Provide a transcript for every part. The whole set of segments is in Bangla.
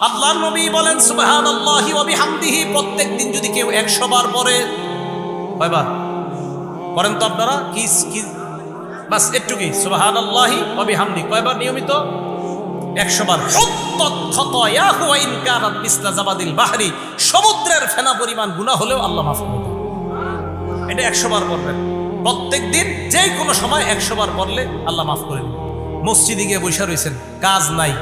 আল্লাহর নবী বলেন সুবহানাল্লাহি ওয়া বিহামদিহি, প্রত্যেক দিন যদি কেউ 100 বার পড়ে, কয়বার পড়েন তো আপনারা? কি বাস একটু কি সুবহানাল্লাহি ওয়া বিহামদিহি কয়বার নিয়মিত? 100 বার। হুত্তাত খাতায়াহু ওয়া ইন কানাত মিসলা জাবাদিল বাহরি, সমুদ্রের ফেনা পরিমাণ গুনাহ হলেও আল্লাহ মাফ করে দেন। এটা 100 বার পড়বেন প্রত্যেক দিন, যে কোনো সময় 100 বার পড়লে আল্লাহ মাফ করে দেন। মসজিদে গিয়ে বসে রয়েছেন, কাজ নাই,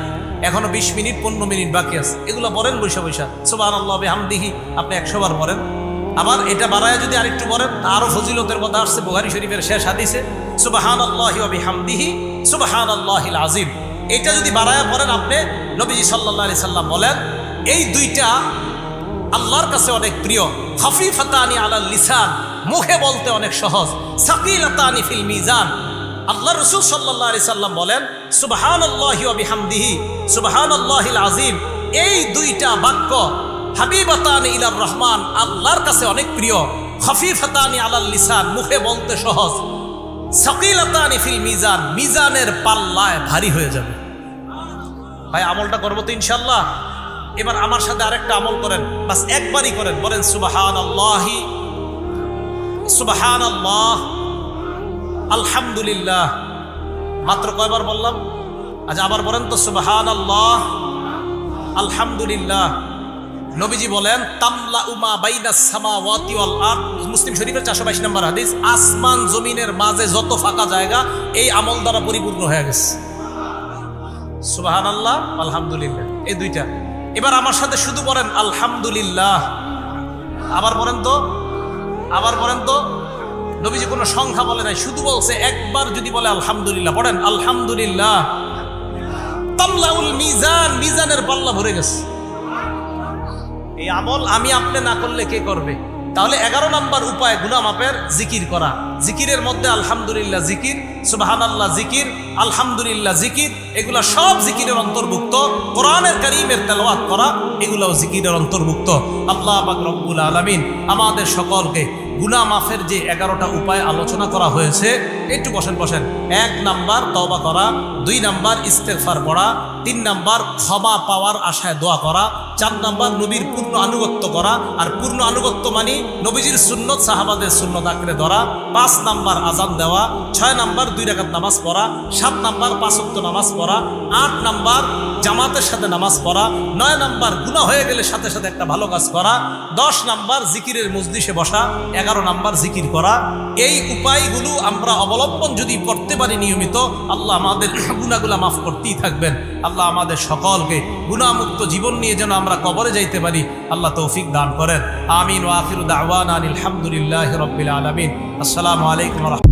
এখনো 20 মিনিট 15 মিনিট বাকি আছে, এগুলো পড়েন বৈশা বৈশা সুবহানাল্লাহি ওয়া বিহামদিহি, আপনি 100 বার পড়েন। আবার এটা বাড়ায় যদি আরেকটু পড়েন, আরো ফজিলতের কথা আসছে বুখারী শরীফের শেষ হাদিসে, সুবহানাল্লাহি ওয়া বিহামদিহি সুবহানাল্লাহিল আযীম। এটা যদি বাড়ায় পড়েন আপনি, নবীজি সাল্লাল্লাহু আলাইহি সাল্লাম বলেন এই দুইটা আল্লাহর কাছে অনেক প্রিয়। খাফিফাতানি আলাল লিসান, মুখে বলতে অনেক সহজ। সাকিলাতানি ফিল মিজান, আল্লাহ রাসূল সাল্লাল্লাহু আলাইহি সাল্লাম বলেন সুবহানাল্লাহি ওয়া বিহামদিহি সুবহানাল্লাহিল আযীম, এই দুইটা বাক্য হাবিবাতানি ইলার রহমান, আল্লাহর কাছে অনেক প্রিয়। খাফিফাতানি আলাল লিসান, মুখে বলতে সহজ। সাকিলাতানি ফিল মিজান, মিজানের পাল্লায় ভারী হয়ে যাবে। ভাই আমলটা করবো তো ইনশাআল্লাহ। এবার আমার সাথে আরেকটা আমল করেন, বাস একবারই করেন, বলেন সুবহানাল্লাহি সুবহানাল্লাহ আলহামদুলিল্লাহ। মাত্র কয়বার বললাম? আচ্ছা আবার বলেন তো সুবহানাল্লাহ আলহামদুলিল্লাহ। নবীজি বলেন তামলা উমা বাইনাস সামাওয়াতি ওয়াল আরদ, মুসলিম শরীফের 422 নম্বর হাদিস, আসমান জমিনের মাঝে যত ফাঁকা জায়গা এই আমল দ্বারা পরিপূর্ণ হয়ে গেছে। সুবহানাল্লাহ আলহামদুলিল্লাহ, এই দুইটা। এবার আমার সাথে শুধু বলেন আলহামদুলিল্লাহ। আবার বলেন তো, আবার বলেন তো। নবীজি কোনো সংখ্যা বলে নাই, শুধু বলছে একবার যদি বলে আলহামদুলিল্লাহ, পড়েন আলহামদুলিল্লাহ, তামলাউল মিজান, মিজানের পাল্লা ভরে গেছে। এই আমল আমি আপনি না করলে কে করবে? তাহলে 11 নম্বর উপায় গুনাহ মাপের জিকির করা। জিকিরের মধ্যে আলহামদুলিল্লাহ জিকির, সুবহানাল্লাহ জিকির, আলহামদুলিল্লাহ জিকির, এগুলা সব জিকিরের অন্তর্ভুক্ত। কোরআনের কারীমের তেলাওয়াত করা, এগুলাও জিকিরের অন্তর্ভুক্ত। আল্লাহ পাক রব্বুল আলামিন আমাদের সকলকে গুনাহ মাফের যে 11টা উপায় আলোচনা করা হয়েছে, একটু বসেন বসেন। 1 নাম্বার তওবা করা, 2 নাম্বার ইস্তেগফার পড়া, 3 নাম্বার ক্ষমা পাওয়ার আশায় দোয়া করা, 4 নাম্বার নবীর পূর্ণ আনুগত্য করা। আর পূর্ণ আনুগত্য মানে নবীজির সুন্নত সাহাবাদের সুন্নত আঁকড়ে ধরা। 5 নাম্বার আজান দেওয়া, 6 নাম্বার 2 রাকাত নামাজ পড়া, 7 নাম্বার 5 ওয়াক্ত নামাজ পড়া, 8 নাম্বার জামাতের সাথে নামাজ পড়া, 9 নাম্বার গুনাহ হয়ে গেলে সাথে সাথে একটা ভালো কাজ করা, 10 নাম্বার জিকিরের মজলিসে বসা, 11 নাম্বার জিকির করা। এই উপায়গুলো আমরা অবলম্বন যদি করতে পারি নিয়মিত, আল্লাহ আমাদের গুনাহগুলো মাফ করতেই থাকবেন। আল্লাহ আমাদের সকলকে গুনাহমুক্ত জীবন নিয়ে যেন আমরা কবরে যাইতে পারি, আল্লাহ তৌফিক দান করেন। আমিন ওয়া আখিরু দাওয়ানা আলহামদুলিল্লাহি রাব্বিল আলামিন। আসসালামু আলাইকুম।